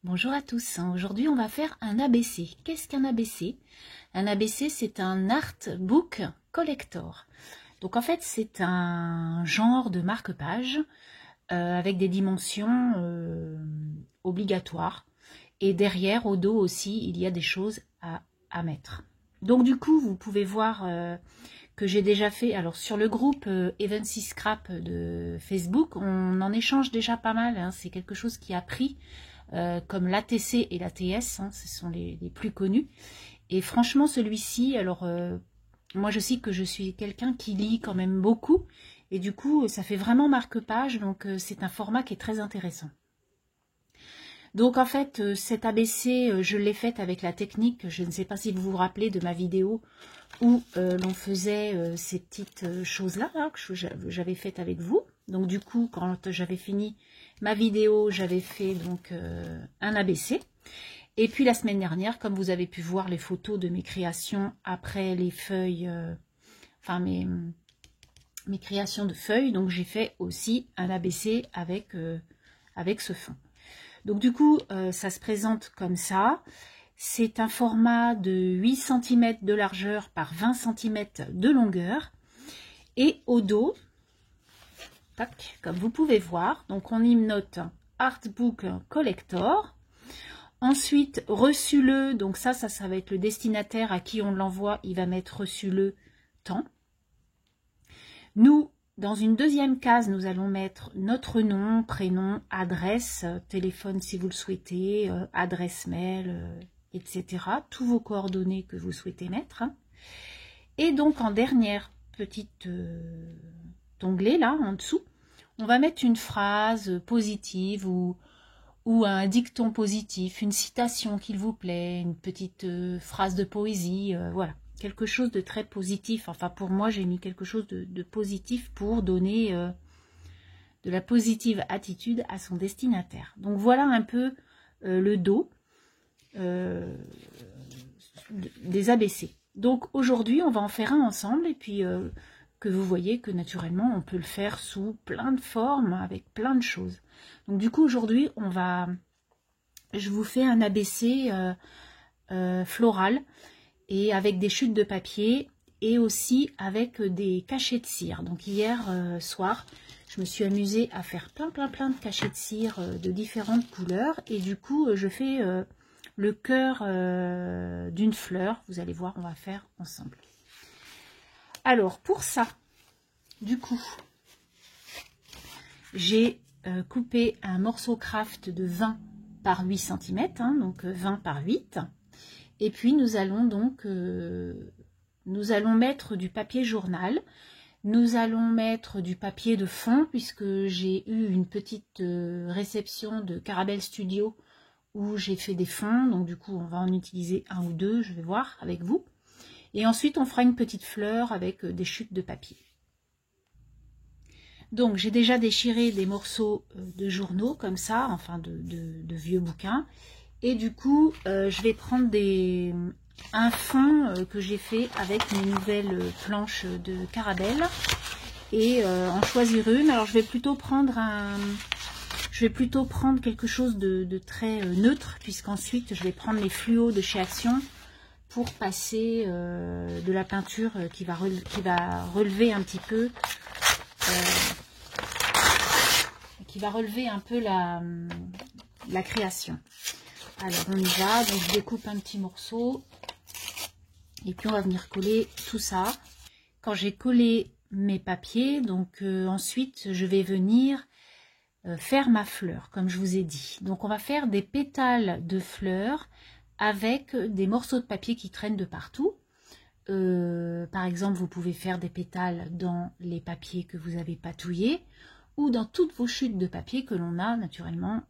Bonjour à tous, aujourd'hui on va faire un ABC. Qu'est-ce qu'un ABC? Un ABC, c'est un Art Book Collector. Donc en fait c'est un genre de marque-page avec des dimensions obligatoires. Et derrière, au dos aussi, il y a des choses à mettre. Donc du coup, vous pouvez voir que j'ai déjà fait, alors sur le groupe Evency Scrap de Facebook, on en échange déjà pas mal, hein, c'est quelque chose qui a pris, comme l'ATC et l'ATS, hein, ce sont les plus connus. Et franchement, celui-ci, alors moi je sais que je suis quelqu'un qui lit quand même beaucoup, et du coup ça fait vraiment marque-page, donc c'est un format qui est très intéressant. Donc en fait, cet ABC, je l'ai faite avec la technique, je ne sais pas si vous vous rappelez de ma vidéo où l'on faisait ces petites choses-là là, que j'avais faites avec vous. Donc du coup, quand j'avais fini ma vidéo, j'avais fait donc un ABC. Et puis la semaine dernière, comme vous avez pu voir les photos de mes créations après les feuilles, enfin mes créations de feuilles, donc j'ai fait aussi un ABC avec ce fond. Donc du coup, ça se présente comme ça. C'est un format de 8 cm de largeur par 20 cm de longueur. Et au dos, tac, comme vous pouvez voir, donc on y note Artbook Collector. Ensuite, reçu-le, donc ça va être le destinataire à qui on l'envoie, il va mettre reçu-le temps. Nous, dans une deuxième case, nous allons mettre notre nom, prénom, adresse, téléphone si vous le souhaitez, adresse mail, etc. Tous vos coordonnées que vous souhaitez mettre. Et donc en dernière petite onglet là en dessous, on va mettre une phrase positive ou un dicton positif, une citation qu'il vous plaît, une petite phrase de poésie, voilà. Quelque chose de très positif. Enfin, pour moi, j'ai mis quelque chose de positif pour donner de la positive attitude à son destinataire. Donc, voilà un peu le dos des ABC. Donc, aujourd'hui, on va en faire un ensemble et puis que vous voyez que naturellement, on peut le faire sous plein de formes, avec plein de choses. Donc, du coup, aujourd'hui, je vous fais un ABC floral et avec des chutes de papier et aussi avec des cachets de cire. Donc hier soir, je me suis amusée à faire plein de cachets de cire de différentes couleurs et du coup je fais le cœur d'une fleur. Vous allez voir, on va faire ensemble. Alors pour ça, du coup, j'ai coupé un morceau craft de 20 par 8 cm, hein, donc 20 par 8. Et puis nous allons donc mettre du papier journal, nous allons mettre du papier de fond puisque j'ai eu une petite réception de Caramel Studio où j'ai fait des fonds, donc du coup on va en utiliser un ou deux, je vais voir avec vous. Et ensuite on fera une petite fleur avec des chutes de papier. Donc j'ai déjà déchiré des morceaux de journaux comme ça, enfin de vieux bouquins. Et du coup, je vais prendre un fond que j'ai fait avec mes nouvelles planches de Caramel et en choisir une. Alors, je vais plutôt prendre quelque chose de très neutre, puisqu'ensuite, je vais prendre les fluos de chez Action pour passer de la peinture qui va relever un petit peu, la création. Alors on y va, donc je découpe un petit morceau et puis on va venir coller tout ça. Quand j'ai collé mes papiers, donc ensuite je vais venir faire ma fleur comme je vous ai dit. Donc on va faire des pétales de fleurs avec des morceaux de papier qui traînent de partout. Par exemple, vous pouvez faire des pétales dans les papiers que vous avez patouillés ou dans toutes vos chutes de papier que l'on a naturellement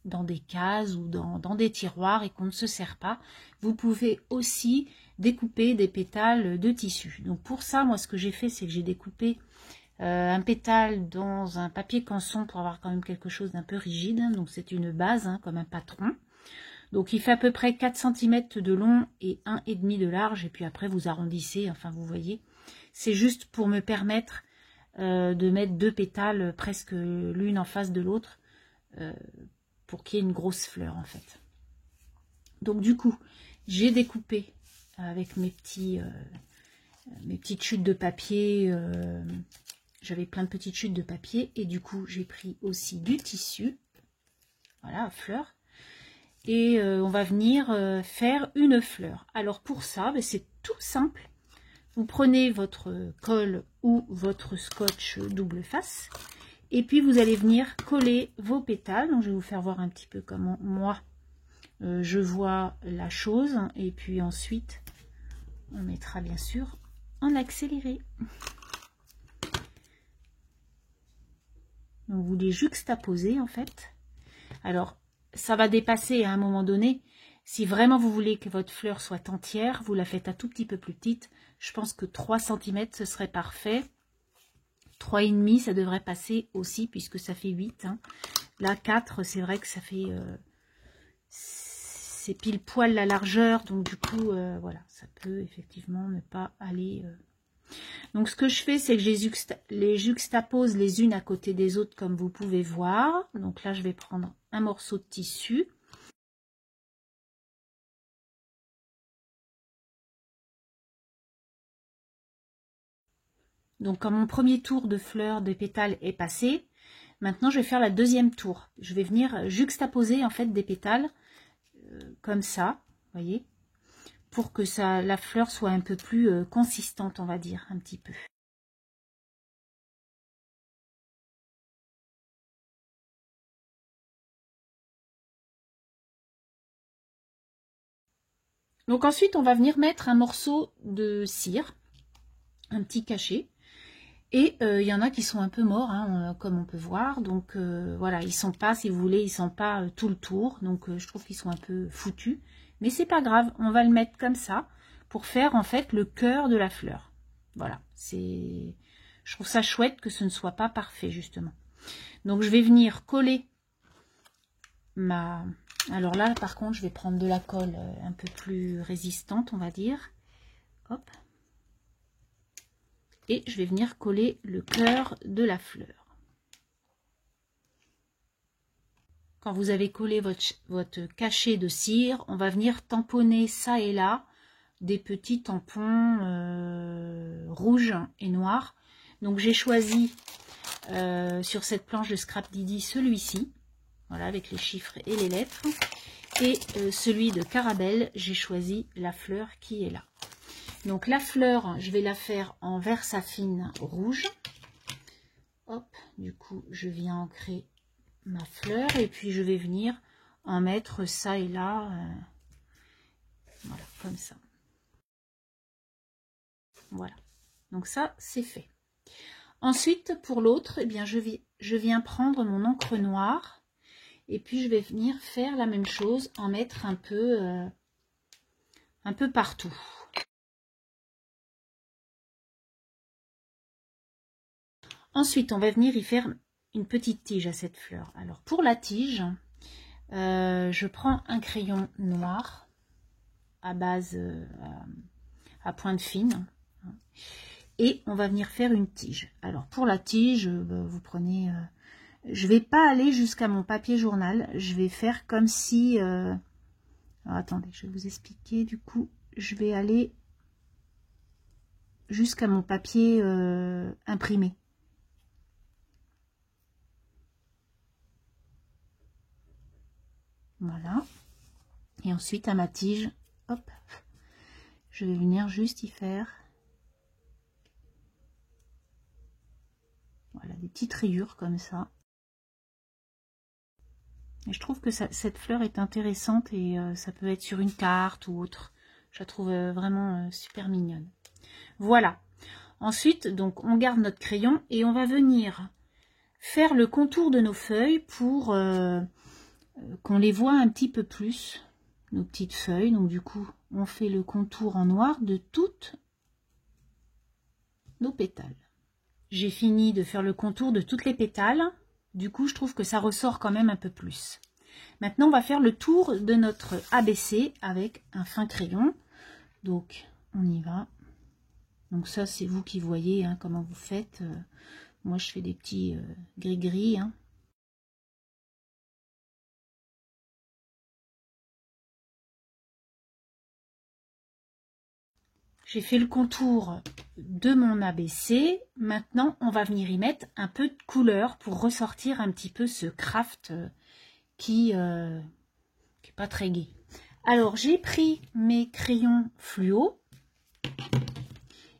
dans des cases ou dans des tiroirs et qu'on ne se sert pas. Vous pouvez aussi découper des pétales de tissu. Donc pour ça, moi ce que j'ai fait, c'est que j'ai découpé un pétale dans un papier canson pour avoir quand même quelque chose d'un peu rigide. Donc c'est une base, hein, comme un patron. Donc il fait à peu près 4 cm de long et 1,5 de large. Et puis après vous arrondissez, enfin vous voyez. C'est juste pour me permettre de mettre deux pétales presque l'une en face de l'autre. pour qu'il y ait une grosse fleur en fait. Donc du coup, j'ai découpé avec mes petites chutes de papier. J'avais plein de petites chutes de papier et du coup, j'ai pris aussi du tissu. Voilà, à fleurs. Et on va venir faire une fleur. Alors pour ça, ben, c'est tout simple. Vous prenez votre colle ou votre scotch double face. Et puis vous allez venir coller vos pétales. Donc je vais vous faire voir un petit peu comment moi je vois la chose. Et puis ensuite, on mettra bien sûr en accéléré. Donc vous les juxtaposez en fait. Alors ça va dépasser à un moment donné. Si vraiment vous voulez que votre fleur soit entière, vous la faites un tout petit peu plus petite. Je pense que 3 cm ce serait parfait. 3,5 ça devrait passer aussi puisque ça fait 8. Hein. Là 4 c'est vrai que ça fait... c'est pile poil la largeur. Donc du coup voilà, ça peut effectivement ne pas aller... Donc ce que je fais, c'est que je les juxtapose les unes à côté des autres comme vous pouvez voir. Donc là je vais prendre un morceau de tissu. Donc comme mon premier tour de fleurs, de pétales est passé, maintenant je vais faire la deuxième tour. Je vais venir juxtaposer en fait des pétales comme ça, vous voyez, pour que la fleur soit un peu plus consistante, on va dire, un petit peu. Donc ensuite on va venir mettre un morceau de cire, un petit cachet. Et il y en a qui sont un peu morts, hein, comme on peut voir. Donc voilà, ils sont pas, si vous voulez, ils sont pas tout le tour. Donc je trouve qu'ils sont un peu foutus. Mais c'est pas grave, on va le mettre comme ça pour faire en fait le cœur de la fleur. Voilà, je trouve ça chouette que ce ne soit pas parfait justement. Donc je vais venir coller alors là par contre je vais prendre de la colle un peu plus résistante, on va dire. Hop. Et je vais venir coller le cœur de la fleur. Quand vous avez collé votre cachet de cire, on va venir tamponner ça et là des petits tampons rouges et noirs. Donc j'ai choisi sur cette planche de Scrap Didi celui-ci, voilà, avec les chiffres et les lettres. Et celui de Carabelle, j'ai choisi la fleur qui est là. Donc la fleur, je vais la faire en Versafine rouge. Hop, du coup, je viens ancrer ma fleur et puis je vais venir en mettre ça et là. Voilà, comme ça. Voilà. Donc ça, c'est fait. Ensuite, pour l'autre, eh bien, je viens prendre mon encre noire et puis je vais venir faire la même chose, en mettre un peu partout. Ensuite, on va venir y faire une petite tige à cette fleur. Alors, pour la tige, je prends un crayon noir à base à pointe fine et on va venir faire une tige. Alors, pour la tige, vous prenez... je vais pas aller jusqu'à mon papier journal. Je vais faire comme si... alors, attendez, je vais vous expliquer. Du coup, je vais aller jusqu'à mon papier imprimé. Voilà. Et ensuite, à ma tige, hop, je vais venir juste y faire voilà, des petites rayures comme ça. Et je trouve que cette fleur est intéressante et ça peut être sur une carte ou autre. Je la trouve vraiment super mignonne. Voilà. Ensuite, donc, on garde notre crayon et on va venir faire le contour de nos feuilles pour qu'on les voit un petit peu plus, nos petites feuilles. Donc, du coup, on fait le contour en noir de toutes nos pétales. J'ai fini de faire le contour de toutes les pétales. Du coup, je trouve que ça ressort quand même un peu plus. Maintenant, on va faire le tour de notre ABC avec un fin crayon. Donc, on y va. Donc ça, c'est vous qui voyez hein, comment vous faites. Moi, je fais des petits gris-gris. Hein. J'ai fait le contour de mon ABC. Maintenant, on va venir y mettre un peu de couleur pour ressortir un petit peu ce craft qui est pas très gai. Alors, j'ai pris mes crayons fluo.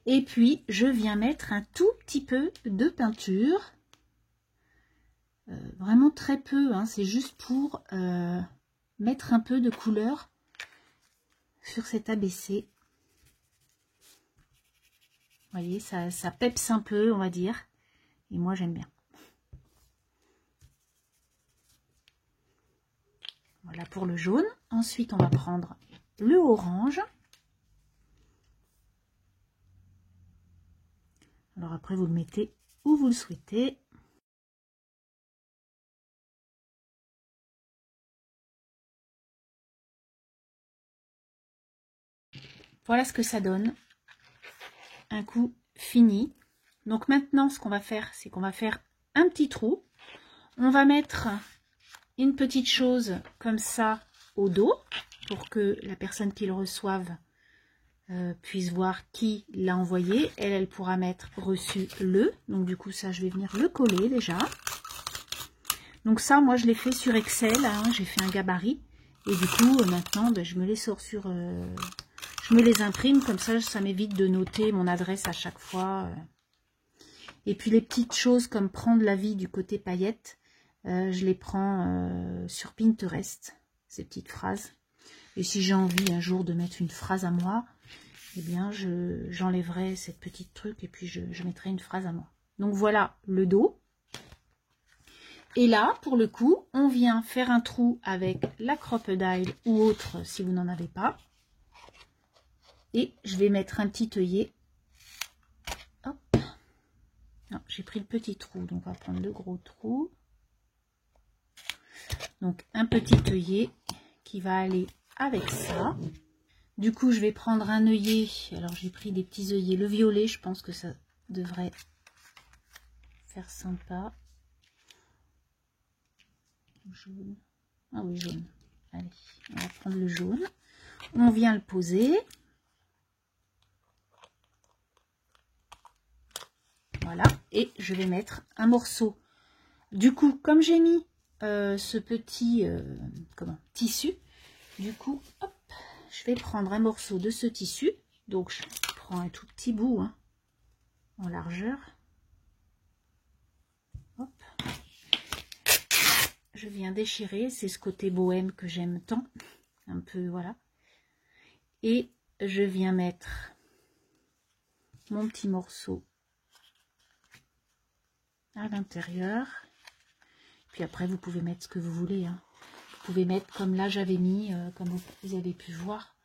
Et puis, je viens mettre un tout petit peu de peinture. Vraiment très peu, hein, c'est juste pour mettre un peu de couleur sur cet ABC. Vous voyez, ça pepse un peu, on va dire. Et moi, j'aime bien. Voilà pour le jaune. Ensuite, on va prendre le orange. Alors après, vous le mettez où vous le souhaitez. Voilà ce que ça donne. Un coup fini. Donc maintenant, ce qu'on va faire, c'est qu'on va faire un petit trou. On va mettre une petite chose comme ça au dos pour que la personne qui le reçoive puisse voir qui l'a envoyé. Elle pourra mettre reçu le. Donc du coup, ça, je vais venir le coller déjà. Donc ça, moi, je l'ai fait sur Excel. Hein, j'ai fait un gabarit. Et du coup, maintenant, ben, je me les sors sur... je me les imprime. Comme ça m'évite de noter mon adresse à chaque fois. Et puis les petites choses comme prendre la vie du côté paillettes, je les prends sur Pinterest, ces petites phrases. Et si j'ai envie un jour de mettre une phrase à moi, eh bien j'enlèverai cette petite truc et puis je mettrai une phrase à moi. Donc voilà le dos. Et là, pour le coup, on vient faire un trou avec la crocodile ou autre si vous n'en avez pas. Et je vais mettre un petit œillet. Hop. J'ai pris le petit trou, donc on va prendre le gros trou. Donc un petit œillet qui va aller avec ça. Du coup, je vais prendre un œillet. Alors j'ai pris des petits œillets. Le violet, je pense que ça devrait faire sympa. Jaune. Ah oui, jaune. Allez, on va prendre le jaune. On vient le poser. Voilà. Et je vais mettre un morceau. Du coup, comme j'ai mis ce petit tissu, du coup, hop, je vais prendre un morceau de ce tissu. Donc, je prends un tout petit bout hein, en largeur. Hop. Je viens déchirer, c'est ce côté bohème que j'aime tant. Un peu, voilà. Et je viens mettre mon petit morceau à l'intérieur. Puis après, vous pouvez mettre ce que vous voulez. Hein. Vous pouvez mettre comme là, j'avais mis, comme vous avez pu voir,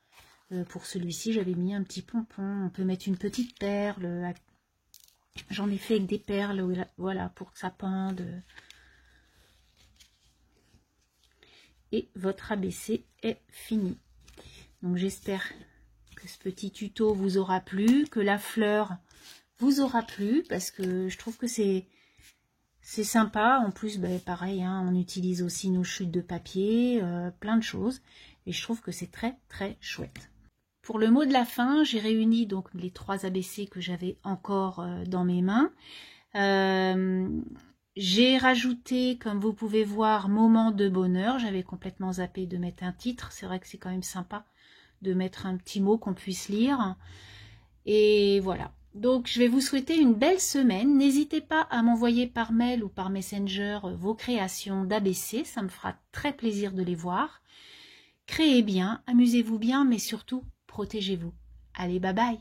pour celui-ci, j'avais mis un petit pompon. On peut mettre une petite perle. J'en ai fait avec des perles, voilà, pour que ça pende. Et votre ABC est fini. Donc j'espère que ce petit tuto vous aura plu, que la fleur vous aura plu, parce que je trouve que c'est sympa. En plus, ben, pareil, hein, on utilise aussi nos chutes de papier, plein de choses. Et je trouve que c'est très très chouette. Pour le mot de la fin, j'ai réuni donc les 3 ABC que j'avais encore dans mes mains. J'ai rajouté, comme vous pouvez voir, moment de bonheur. J'avais complètement zappé de mettre un titre. C'est vrai que c'est quand même sympa de mettre un petit mot qu'on puisse lire. Et voilà. Donc, je vais vous souhaiter une belle semaine. N'hésitez pas à m'envoyer par mail ou par Messenger vos créations d'ABC. Ça me fera très plaisir de les voir. Créez bien, amusez-vous bien, mais surtout, protégez-vous. Allez, bye bye!